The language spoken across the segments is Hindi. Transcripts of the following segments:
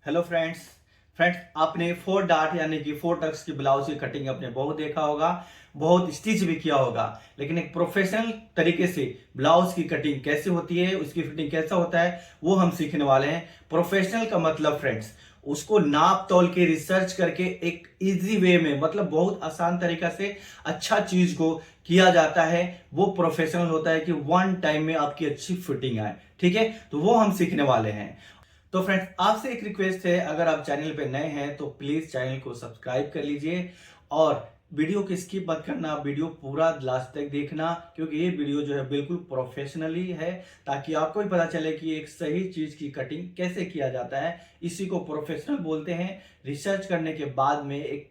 Hello friends. आपने फोर डार्ट यानी कि फोर टक्स की ब्लाउज की कटिंग आपने बहुत देखा होगा, बहुत स्टिच भी किया होगा, लेकिन एक प्रोफेशनल तरीके से ब्लाउज की कटिंग कैसे होती है, उसकी फिटिंग कैसा होता है, वो हम सीखने वाले हैं। प्रोफेशनल का मतलब फ्रेंड्स, उसको नाप तोल के रिसर्च करके एक इजी वे में, मतलब बहुत आसान तरीका से अच्छा चीज को किया जाता है, वो प्रोफेशनल होता है कि वन टाइम में आपकी अच्छी फिटिंग आए। ठीक है, तो वो हम सीखने वाले हैं। तो फ्रेंड्स, आपसे एक रिक्वेस्ट है, अगर आप चैनल पे नए हैं तो प्लीज चैनल को सब्सक्राइब कर लीजिए और वीडियो को स्किप मत करना, वीडियो पूरा लास्ट तक देखना, क्योंकि ये वीडियो जो है बिल्कुल प्रोफेशनली है, ताकि आपको भी पता चले कि एक सही चीज की कटिंग कैसे किया जाता है। इसी को प्रोफेशनल बोलते हैं। रिसर्च करने के बाद में एक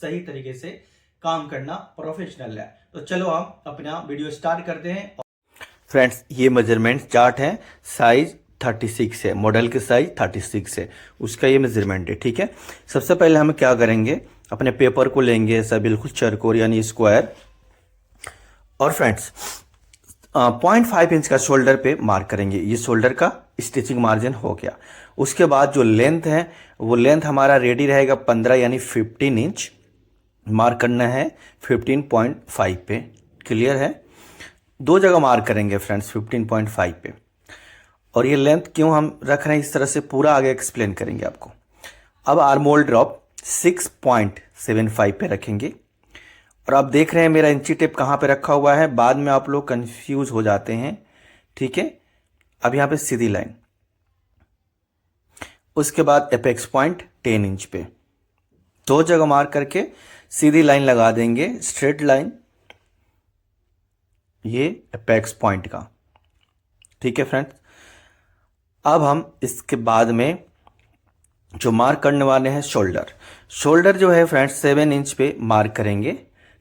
सही तरीके से काम करना प्रोफेशनल है। तो चलो हम अपना वीडियो स्टार्ट करते हैं। फ्रेंड्स, ये मेजरमेंट चार्ट है, साइज 36 है, मॉडल के साइज 36 है, उसका ये मेजरमेंट है। ठीक है, सबसे पहले हम क्या करेंगे, अपने पेपर को लेंगे ऐसा बिल्कुल चरकोर यानी स्क्वायर, और फ्रेंड्स 0.5 इंच का शोल्डर पे मार्क करेंगे। ये शोल्डर का स्टिचिंग मार्जिन हो गया। उसके बाद जो लेंथ है, वो लेंथ हमारा रेडी रहेगा 15 यानी 15 इंच मार्क करना है 15.5 पे। क्लियर है, दो जगह मार्क करेंगे फ्रेंड्स 15.5 पे। और ये लेंथ क्यों हम रख रहे हैं इस तरह से, पूरा आगे एक्सप्लेन करेंगे आपको। अब आर्मोल ड्रॉप 6.75 पे रखेंगे। और आप देख रहे हैं मेरा इंची टेप कहाँ पे रखा हुआ है, बाद में आप लोग कंफ्यूज हो जाते हैं। ठीक है, अब यहाँ पे सीधी लाइन, उसके बाद एपेक्स पॉइंट 10 इंच पे, दो जगह मार्क करके सीधी लाइन लगा देंगे, स्ट्रेट लाइन, ये एपेक्स पॉइंट का। ठीक है फ्रेंड्स, अब हम इसके बाद में जो मार्क करने वाले हैं शोल्डर, शोल्डर जो है फ्रेंड्स 7 इंच पे मार्क करेंगे।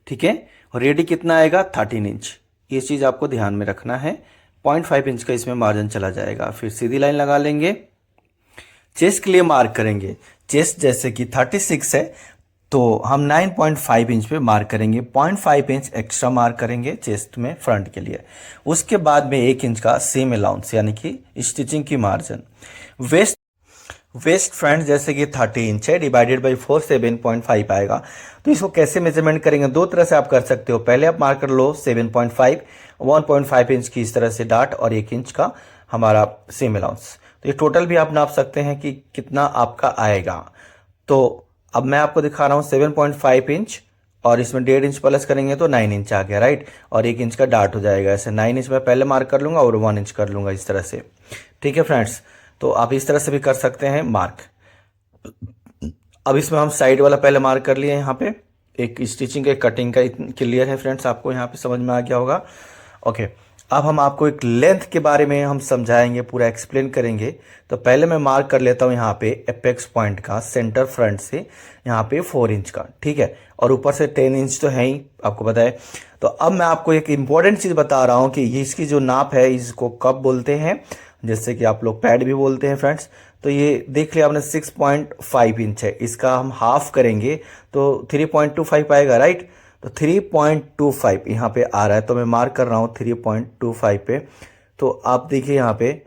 ठीक है, और रेडी कितना आएगा 13 इंच, ये चीज़ आपको ध्यान में रखना है। 0.5 इंच का इसमें मार्जिन चला जाएगा। फिर सीधी लाइन लगा लेंगे, चेस्ट के लिए मार्क करेंगे। चेस्ट जैसे कि 36 है तो हम 9.5 इंच पे मार्क करेंगे, 0.5 इंच एक्स्ट्रा मार्क करेंगे चेस्ट में फ्रंट के लिए। उसके बाद में 1 इंच का सेम अलाउंस यानी कि स्टिचिंग की मार्जिन। वेस्ट वेस्ट फ्रंट जैसे कि 30 इंच है, डिवाइडेड बाई 4 7.5 आएगा। तो इसको कैसे मेजरमेंट करेंगे, दो तरह से आप कर सकते हो। पहले आप मार्क कर लो 7.5, 1.5 इंच की इस तरह से डाट और 1 इंच का हमारा सेम अलाउंस। तो ये टोटल भी आप नाप सकते हैं कि कितना आपका आएगा। तो अब मैं आपको दिखा रहा हूँ 7.5 इंच, और इसमें 1.5 इंच प्लस करेंगे तो 9 इंच आ गया, राइट। और 1 इंच का डार्ट हो जाएगा। ऐसे 9 इंच मैं पहले मार्क कर लूंगा और 1 इंच कर लूंगा इस तरह से। ठीक है फ्रेंड्स, तो आप इस तरह से भी कर सकते हैं मार्क। अब इसमें हम साइड वाला पहले मार्क कर लिए यहाँ पे, एक स्टिचिंग एक कटिंग का क्लियर है फ्रेंड्स, आपको यहाँ पे समझ में आ गया होगा। ओके, अब हम आपको एक लेंथ के बारे में हम समझाएंगे, पूरा एक्सप्लेन करेंगे। तो पहले मैं मार्क कर लेता हूँ यहाँ पे एपेक्स पॉइंट का सेंटर फ्रंट से यहाँ पे 4 इंच का। ठीक है, और ऊपर से 10 इंच तो है ही, आपको पता है। तो अब मैं आपको एक इंपॉर्टेंट चीज़ बता रहा हूँ कि ये इसकी जो नाप है इसको कब बोलते हैं, जैसे कि आप लोग पैड भी बोलते हैं फ्रेंड्स। तो ये देख लिया आपने 6.5 इंच है, इसका हम हाफ करेंगे तो 3.25 आएगा, राइट। तो 3.25 यहाँ पे आ रहा है, तो मैं मार्क कर रहा हूँ 3.25 पे। तो आप देखिए यहाँ पे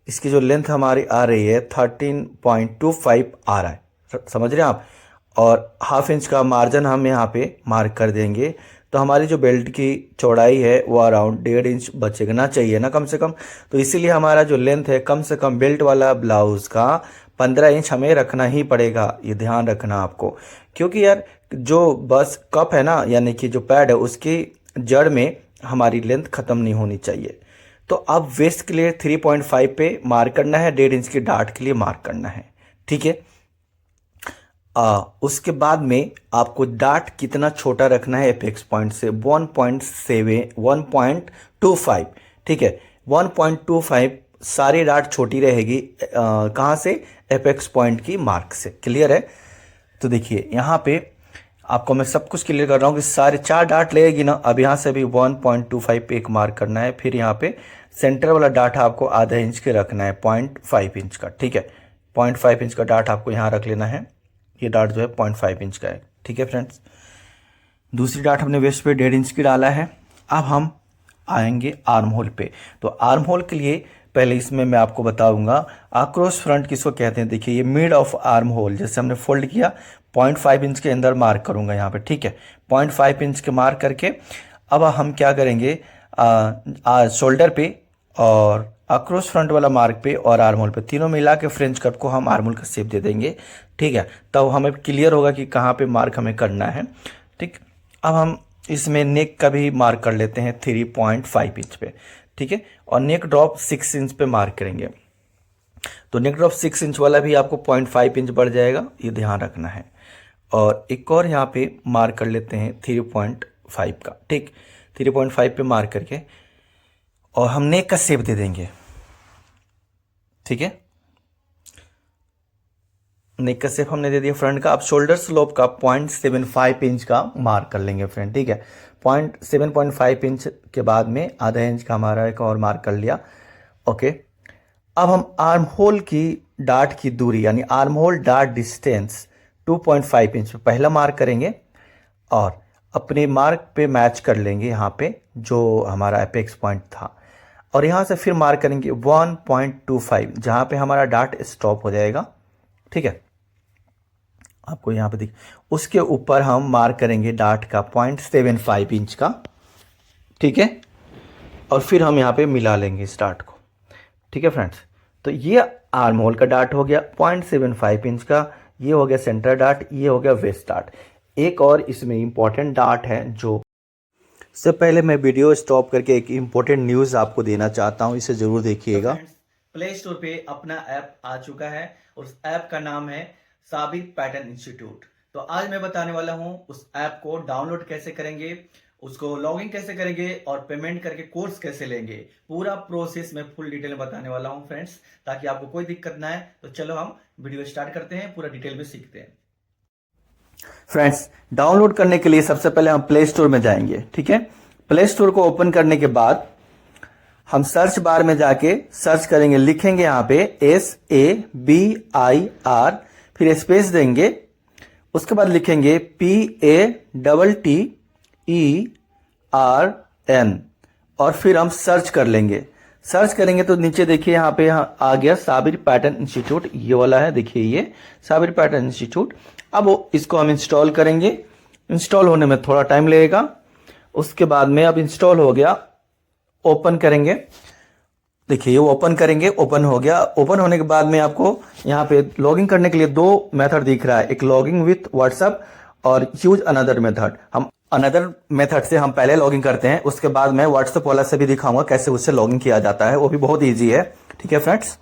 इसकी जो लेंथ हमारी आ रही है 13.25 आ रहा है, समझ रहे हैं आप। और हाफ इंच का मार्जिन हम यहाँ पे मार्क कर देंगे। तो हमारी जो बेल्ट की चौड़ाई है वो अराउंड 1.5 इंच बचना चाहिए ना कम से कम। तो इसीलिए हमारा जो लेंथ है कम से कम बेल्ट वाला ब्लाउज का 15 इंच हमें रखना ही पड़ेगा, ये ध्यान रखना आपको। क्योंकि यार जो बस कप है ना, यानी कि जो पैड है, उसकी जड़ में हमारी लेंथ खत्म नहीं होनी चाहिए। तो अब वेस्ट के लिए 3.5 पे मार्क करना है, 1.5 इंच की डार्ट के लिए मार्क करना है। ठीक है, उसके बाद में आपको डार्ट कितना छोटा रखना है एपेक्स पॉइंट से, 1.7 1.25। ठीक है, 1.25 सारी डार्ट छोटी रहेगी, कहाँ से, एपेक्स पॉइंट की मार्क से। क्लियर है, तो देखिए यहाँ पे आपको मैं सब कुछ क्लियर कर रहा हूँ कि सारे 4 डार्ट लगेगी ना। अब यहाँ से भी 1.25 पे एक मार्क करना है, फिर यहाँ पे सेंटर वाला डार्ट आपको आधा इंच के रखना है, 0.5 इंच का। ठीक है, 0.5 इंच का डार्ट आपको यहाँ रख लेना है, ये डार्ट जो है 0.5 इंच का है। ठीक है फ्रेंड्स, दूसरी डार्ट हमने वेस्ट पे 1.5 इंच की डाला है। अब हम आएंगे आर्म होल पे। तो आर्म होल के लिए पहले इसमें मैं आपको बताऊंगा अक्रॉस फ्रंट किसको कहते हैं। देखिए ये मिड ऑफ आर्म होल जैसे हमने फोल्ड किया 0.5 इंच के अंदर मार्क करूंगा यहाँ पे, ठीक है। 0.5 इंच के मार्क करके अब हम क्या करेंगे, शोल्डर पे और अक्रॉस फ्रंट वाला मार्क पे और आर्म होल पे तीनों मिला के फ्रेंच कट को हम आर्म होल का शेप दे देंगे, ठीक है। तब हमें क्लियर होगा कि कहाँ पे मार्क हमें करना है, ठीक। अब हम इसमें नेक का भी मार्क कर लेते हैं 3.5 इंच पे, ठीक है। और नेक ड्रॉप 6 इंच पे मार्क करेंगे, तो नेक ड्रॉप 6 इंच वाला भी आपको 0.5 इंच बढ़ जाएगा, ये ध्यान रखना है। और एक और यहाँ पे मार्क कर लेते हैं 3.5 का, ठीक। 3.5 पे मार्क करके और हम नेक का शेप दे देंगे, ठीक है। नेक का शेप हमने दे दिया फ्रंट का। अब शोल्डर स्लोप का 0.75 इंच का मार्क कर लेंगे फ्रेंड, ठीक है। 7.5 इंच के बाद में आधा इंच का हमारा एक और मार्क कर लिया, ओके। अब हम आर्म होल की डार्ट की दूरी यानी arm hole dart distance 2.5 inch पे पहला मार्क करेंगे और अपने मार्क पे मैच कर लेंगे यहाँ पे जो हमारा एपेक्स पॉइंट था, और यहाँ से फिर मार्क करेंगे 1.25 जहाँ पे हमारा डार्ट स्टॉप हो जाएगा, ठीक है। आपको यहाँ पे दिख, उसके ऊपर हम मार्क करेंगे डार्ट का 0.75 इंच का, ठीक है। और फिर हम यहाँ पे मिला लेंगे इस डार्ट को, ठीक है फ्रेंड्स। तो ये आर्म होल का डार्ट हो गया 0.75 इंच का, ये हो गया सेंटर डार्ट, ये हो गया वेस्ट डार्ट। एक और इसमें इंपॉर्टेंट डार्ट है जो, से पहले मैं वीडियो स्टॉप करके एक इंपॉर्टेंट न्यूज़ आपको देना चाहता हूँ, इसे जरूर देखिएगा। प्ले स्टोर पे अपना ऐप आ चुका है, उस ऐप का नाम है साबिर पैटर्न इंस्टीट्यूट। तो आज मैं बताने वाला हूं उस ऐप को डाउनलोड कैसे करेंगे, उसको लॉगिन कैसे करेंगे और पेमेंट करके कोर्स कैसे लेंगे, पूरा प्रोसेस मैं फुल डिटेल में बताने वाला हूं फ्रेंड्स, ताकि आपको कोई दिक्कत ना है। तो चलो हम वीडियो स्टार्ट करते हैं, पूरा डिटेल में सीखते हैं। फ्रेंड्स डाउनलोड करने के लिए सबसे पहले हम प्ले स्टोर में जाएंगे, ठीक है। प्ले स्टोर को ओपन करने के बाद हम सर्च बार में जाके सर्च करेंगे, लिखेंगे यहाँ पे SABIR, फिर स्पेस देंगे, उसके बाद लिखेंगे PATTERN और फिर हम सर्च कर लेंगे। सर्च करेंगे तो नीचे देखिए यहाँ पे आ गया साबिर पैटर्न इंस्टीट्यूट, ये वाला है, देखिए ये साबिर पैटर्न इंस्टीट्यूट। अब इसको हम इंस्टॉल करेंगे, इंस्टॉल होने में थोड़ा टाइम लगेगा। उसके बाद में अब इंस्टॉल हो गया, ओपन करेंगे, देखिए ये ओपन करेंगे, ओपन हो गया। ओपन होने के बाद में आपको यहाँ पे लॉगिन करने के लिए दो मेथड दिख रहा है, एक लॉगिन विथ व्हाट्सएप और यूज अनदर मेथड। हम अनदर मेथड से हम पहले लॉगिन करते हैं, उसके बाद मैं व्हाट्सएप वाला से भी दिखाऊंगा कैसे उससे लॉगिन किया जाता है, वो भी बहुत ईजी है, ठीक है फ्रेंड्स।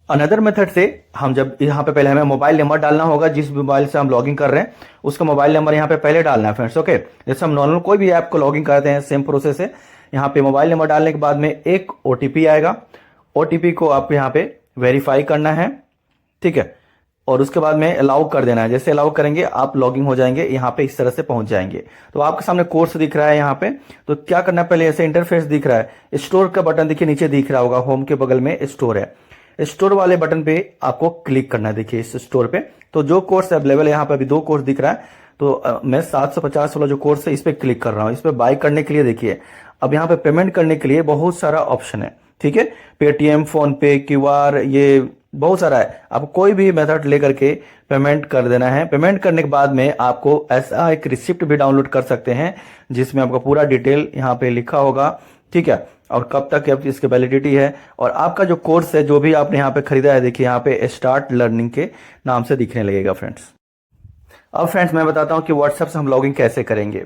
अनदर मेथड से हम जब यहाँ पे पहले हमें मोबाइल नंबर डालना होगा, जिस मोबाइल से हम लॉगिन कर रहे हैं उसका मोबाइल नंबर यहाँ पे पहले डालना है फ्रेंड्स, ओके। जैसे हम नॉर्मल कोई भी ऐप को लॉगिन करते हैं सेम प्रोसेस है। यहाँ पे मोबाइल नंबर डालने के बाद में एक OTP आएगा, OTP को आप यहाँ पे वेरीफाई करना है, ठीक है। और उसके बाद में अलाउ कर देना है, जैसे अलाउ करेंगे आप लॉगिन हो जाएंगे, यहाँ पे इस तरह से पहुंच जाएंगे। तो आपके सामने कोर्स दिख रहा है यहाँ पे, तो क्या करना है, पहले ऐसे इंटरफेस दिख रहा है, स्टोर का बटन देखिए नीचे दिख रहा होगा, होम के बगल में स्टोर है, स्टोर वाले बटन पे आपको क्लिक करना है, देखिए इस स्टोर पे। तो जो कोर्स अवेलेबल है यहाँ पे अभी 2 कोर्स दिख रहा है, तो मैं 750 वाला जो कोर्स है इस पे क्लिक कर रहा हूँ। इस पे बाय करने के लिए देखिए अब यहाँ पे पेमेंट करने के लिए बहुत सारा ऑप्शन है, ठीक है। पेटीएम, फोन पे, QR, ये बहुत सारा है, आप कोई भी मेथड लेकर के पेमेंट कर देना है। पेमेंट करने के बाद में आपको ऐसा एक रिसिप्ट भी डाउनलोड कर सकते हैं जिसमें आपका पूरा डिटेल यहाँ पे लिखा होगा, ठीक है। और कब तक इसकी वैलिडिटी है और आपका जो कोर्स है जो भी आपने यहाँ पे खरीदा है, देखिए यहाँ पे स्टार्ट लर्निंग के नाम से दिखने लगेगा फ्रेंड्स। अब फ्रेंड्स मैं बताता हूँ कि व्हाट्सएप से हम लॉगिन कैसे करेंगे।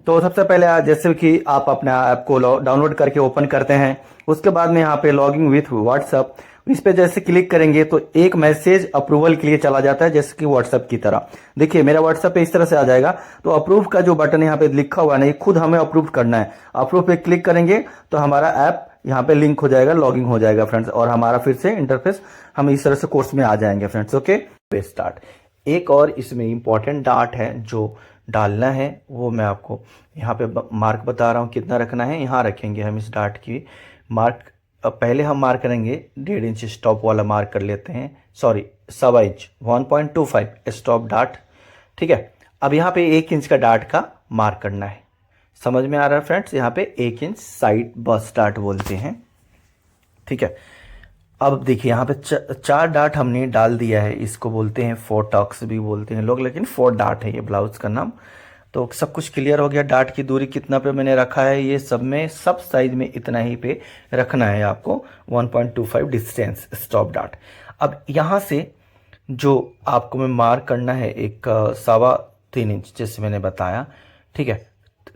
तो सबसे पहले जैसे कि आप अपना ऐप को डाउनलोड करके ओपन करते हैं, उसके बाद में यहाँ पे लॉगिन विथ व्हाट्सएप, इस पे जैसे क्लिक करेंगे तो एक मैसेज अप्रूवल के लिए चला जाता है, जैसे कि व्हाट्सएप की तरह। देखिए मेरा व्हाट्सएप पे इस तरह से आ जाएगा, तो अप्रूव का जो बटन यहाँ पे लिखा हुआ है, खुद हमें अप्रूव करना है। अप्रूव पे क्लिक करेंगे तो हमारा ऐप यहाँ पे लिंक हो जाएगा, लॉगिन हो जाएगा फ्रेंड्स, और हमारा फिर से इंटरफेस हम इस तरह से कोर्स में आ जाएंगे फ्रेंड्स, ओके। स्टार्ट। एक और इसमें इंपॉर्टेंट डार्ट है जो डालना है, वो मैं आपको यहाँ पे मार्क बता रहा हूँ कितना रखना है। यहाँ रखेंगे हम इस डार्ट की मार्क, पहले हम मार्क करेंगे 1.5 इंच स्टॉप वाला मार्क कर लेते हैं, सॉरी 1.25 इंच 1.25 स्टॉप डार्ट, ठीक है। अब यहाँ पे 1 इंच का डार्ट का मार्क करना है, समझ में आ रहा है फ्रेंड्स। यहाँ पे 1 इंच साइड बस डार्ट बोलते हैं, ठीक है। अब देखिए यहाँ पे चार डाट हमने डाल दिया है, इसको बोलते हैं फोर टक्स भी बोलते हैं लोग, लेकिन फोर डाट है ये ब्लाउज का नाम। तो सब कुछ क्लियर हो गया। डाट की दूरी कितना पे मैंने रखा है, ये सब में सब साइज में इतना ही पे रखना है आपको, 1.25 डिस्टेंस स्टॉप डाट। अब यहाँ से जो आपको मैं मार्क करना है एक 3.25 जैसे मैंने बताया, ठीक है,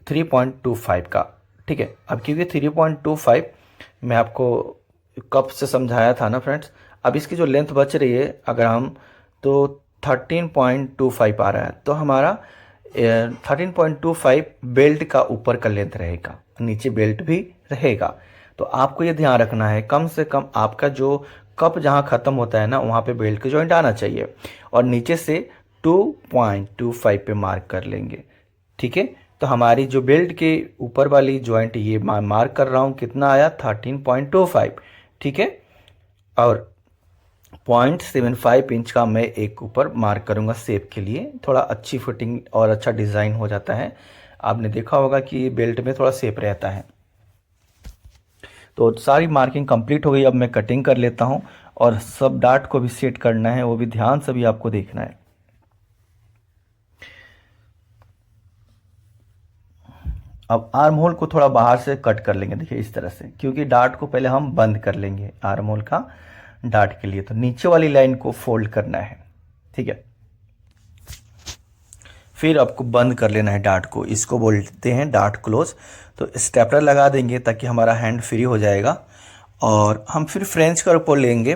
3.25 का, ठीक है। अब क्योंकि 3.25 मैं आपको कब से समझाया था ना फ्रेंड्स, अब इसकी जो लेंथ बच रही है अगर हम, तो 13.25 आ रहा है, तो हमारा 13.25 बेल्ट का ऊपर का लेंथ रहेगा, नीचे बेल्ट भी रहेगा। तो आपको ये ध्यान रखना है कम से कम आपका जो कप जहाँ ख़त्म होता है ना वहाँ पे बेल्ट का जॉइंट आना चाहिए, और नीचे से 2.25 पे मार्क कर लेंगे, ठीक है। तो हमारी जो बेल्ट के ऊपर वाली जॉइंट ये मार्क कर रहा हूँ, कितना आया 13.25, ठीक है। और 0.75 इंच का मैं एक ऊपर मार्क करूंगा शेप के लिए, थोड़ा अच्छी फिटिंग और अच्छा डिज़ाइन हो जाता है। आपने देखा होगा कि बेल्ट में थोड़ा शेप रहता है। तो सारी मार्किंग कंप्लीट हो गई। अब मैं कटिंग कर लेता हूं, और सब डाट को भी सेट करना है, वो भी ध्यान से भी आपको देखना है। अब आर्म होल को थोड़ा बाहर से कट कर लेंगे, देखिए इस तरह से, क्योंकि डाट को पहले हम बंद कर लेंगे आर्म होल का डाट के लिए। तो नीचे वाली लाइन को फोल्ड करना है, ठीक है। फिर आपको बंद कर लेना है डाट को, इसको बोलते हैं डाट क्लोज। तो स्टेपलर लगा देंगे ताकि हमारा हैंड फ्री हो जाएगा। और हम फिर फ्रेंच कर्व को लेंगे,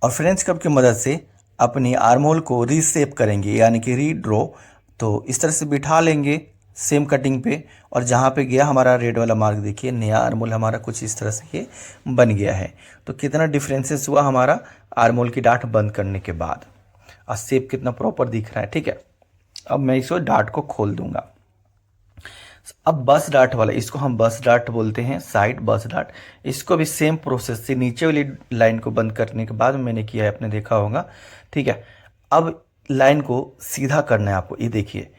और फ्रेंच कर्व की मदद से अपनी आर्म होल को रीसेप करेंगे, यानी कि रीड्रॉ। तो इस तरह से बिठा लेंगे सेम कटिंग पे, और जहाँ पे गया हमारा रेड वाला मार्क, देखिए नया आर्म होल हमारा कुछ इस तरह से ये बन गया है। तो कितना डिफरेंसेस हुआ हमारा आर्म होल की डाट बंद करने के बाद, और शेप कितना प्रॉपर दिख रहा है, ठीक है। अब मैं इसको डाट को खोल दूंगा। अब बस डाट वाला, इसको हम बस डाट बोलते हैं, साइड बस डाट। इसको भी सेम प्रोसेस से नीचे वाली लाइन को बंद करने के बाद मैंने किया है, आपने देखा होगा, ठीक है। अब लाइन को सीधा करना है आपको, ये देखिए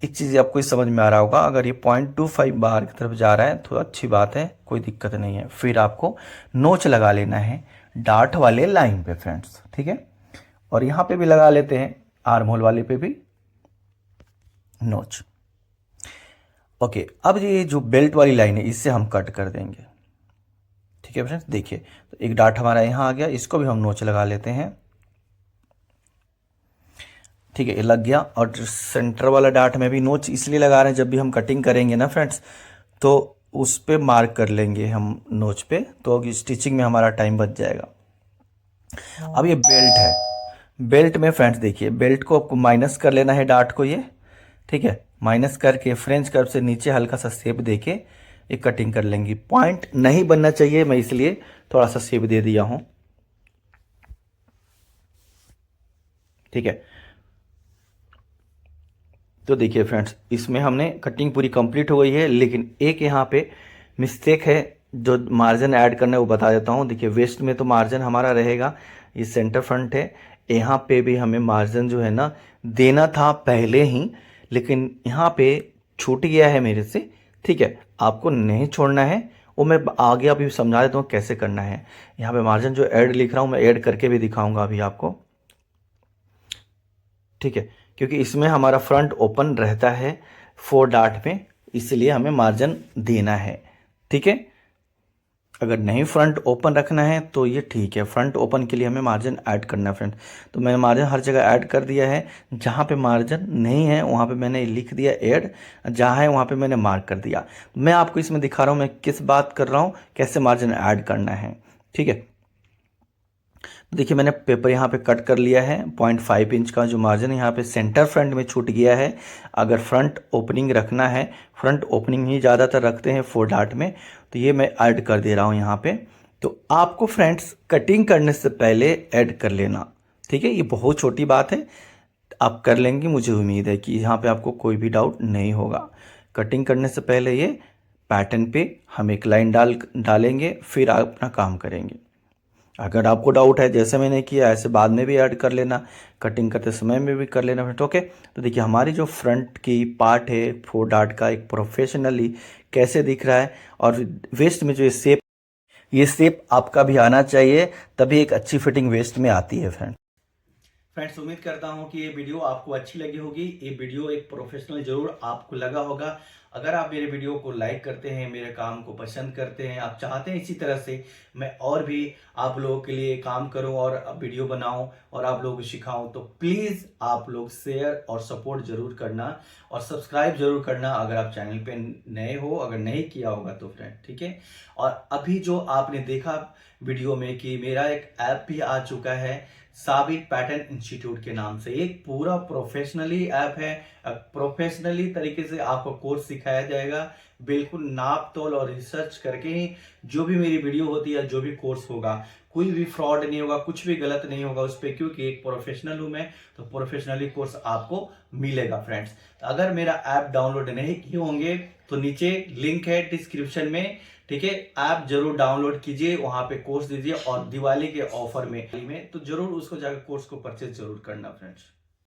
एक चीज़ आपको समझ में आ रहा होगा, अगर ये 0.25 बाहर की तरफ जा रहा है तो अच्छी बात है, कोई दिक्कत नहीं है। फिर आपको नोच लगा लेना है डाट वाले लाइन पे फ्रेंड्स, ठीक है। और यहाँ पे भी लगा लेते हैं, आर्म होल वाले पे भी नोच। ओके, अब ये जो बेल्ट वाली लाइन है इससे हम कट कर देंगे, ठीक है फ्रेंड्स। देखिए तो एक डाट हमारा यहाँ आ गया, इसको भी हम नोच लगा लेते हैं, ठीक है, ये लग गया। और सेंटर वाला डाट में भी नोच इसलिए लगा रहे हैं, जब भी हम कटिंग करेंगे ना फ्रेंड्स, तो उस पे मार्क कर लेंगे हम नोच पे, तो स्टिचिंग में हमारा टाइम बच जाएगा। अब ये बेल्ट है, बेल्ट में फ्रेंड्स देखिए, बेल्ट को आपको माइनस कर लेना है डाट को, ये ठीक है, माइनस करके फ्रेंच कर्व से नीचे हल्का सा शेप देके एक कटिंग कर लेंगे। पॉइंट नहीं बनना चाहिए, मैं इसलिए थोड़ा सा शेप दे दिया हूं, ठीक है। तो देखिए फ्रेंड्स, इसमें हमने कटिंग पूरी कंप्लीट हो गई है, लेकिन एक यहाँ पे मिस्टेक है, जो मार्जिन ऐड करना है वो बता देता हूँ। देखिए वेस्ट में तो मार्जिन हमारा रहेगा, ये सेंटर फ्रंट है, यहाँ पे भी हमें मार्जिन जो है ना देना था पहले ही, लेकिन यहाँ पे छूट गया है मेरे से, ठीक है। आपको नहीं छोड़ना है, वो मैं आगे अभी समझा देता हूँ कैसे करना है। यहाँ पे मार्जिन जो ऐड लिख रहा हूँ मैं ऐड करके भी दिखाऊंगा अभी आपको, ठीक है, क्योंकि इसमें हमारा फ्रंट ओपन रहता है 4 डाट में, इसलिए हमें मार्जिन देना है, ठीक है। अगर नहीं फ्रंट ओपन रखना है तो ये ठीक है, फ्रंट ओपन के लिए हमें मार्जिन ऐड करना है फ्रेंड। तो मैंने मार्जिन हर जगह ऐड कर दिया है, जहाँ पे मार्जिन नहीं है वहाँ पे मैंने लिख दिया ऐड, जहाँ है वहाँ पे मैंने मार्क कर दिया। मैं आपको इसमें दिखा रहा हूँ मैं किस बात कर रहा हूँ, कैसे मार्जिन ऐड करना है, ठीक है। देखिए मैंने पेपर यहाँ पे कट कर लिया है, 0.5 इंच का जो मार्जिन यहाँ पे सेंटर फ्रंट में छूट गया है। अगर फ्रंट ओपनिंग रखना है, फ्रंट ओपनिंग ही ज़्यादातर रखते हैं 4 डाट में, तो ये मैं ऐड कर दे रहा हूँ यहाँ पे। तो आपको फ्रेंड्स कटिंग करने से पहले ऐड कर लेना, ठीक है, ये बहुत छोटी बात है, आप कर लेंगे, मुझे उम्मीद है कि यहाँ पे आपको कोई भी डाउट नहीं होगा। कटिंग करने से पहले ये पैटर्न पे हम एक लाइन डालेंगे, फिर आप अपना काम करेंगे। अगर आपको डाउट है जैसे मैंने किया ऐसे बाद में भी ऐड कर लेना, कटिंग करते समय में भी कर लेना फ्रेंड, ओके। तो देखिए हमारी जो फ्रंट की पार्ट है 4 डाट का एक प्रोफेशनली कैसे दिख रहा है, और वेस्ट में जो ये शेप ये शेप आपका भी आना चाहिए, तभी एक अच्छी फिटिंग वेस्ट में आती है फ्रेंड्स, उम्मीद करता हूं कि ये वीडियो आपको अच्छी लगी होगी। ये वीडियो एक प्रोफेशनल जरूर आपको लगा होगा। अगर आप मेरे वीडियो को लाइक करते हैं, मेरे काम को पसंद करते हैं, आप चाहते हैं इसी तरह से मैं और भी आप लोगों के लिए काम करूं और वीडियो बनाऊं और आप लोगों को सिखाऊं, तो प्लीज़ आप लोग शेयर और सपोर्ट जरूर करना और सब्सक्राइब जरूर करना अगर आप चैनल पे नए हो, अगर नहीं किया होगा तो फ्रेंड, ठीक है। और अभी जो आपने देखा वीडियो में कि मेरा एक ऐप भी आ चुका है साबित पैटर्न इंस्टीट्यूट के नाम से। एक पूरा प्रोफेशनली ऐप है, प्रोफेशनली तरीके से आपको कोर्स सिखाया जाएगा, बिल्कुल नाप तोल और रिसर्च करके ही जो भी मेरी वीडियो होती है, जो भी कोर्स होगा, कोई भी फ्रॉड नहीं होगा, कुछ भी गलत नहीं होगा उस पर, क्योंकि एक प्रोफेशनल हूं मैं, तो प्रोफेशनली कोर्स आपको मिलेगा फ्रेंड्स। अगर मेरा ऐप डाउनलोड नहीं किए होंगे तो नीचे लिंक है डिस्क्रिप्शन में, ठीक है। ऐप जरूर डाउनलोड कीजिए, वहां पे कोर्स दीजिए और दिवाली के ऑफर में तो जरूर उसको जाकर कोर्स को परचेज जरूर करना फ्रेंड्स।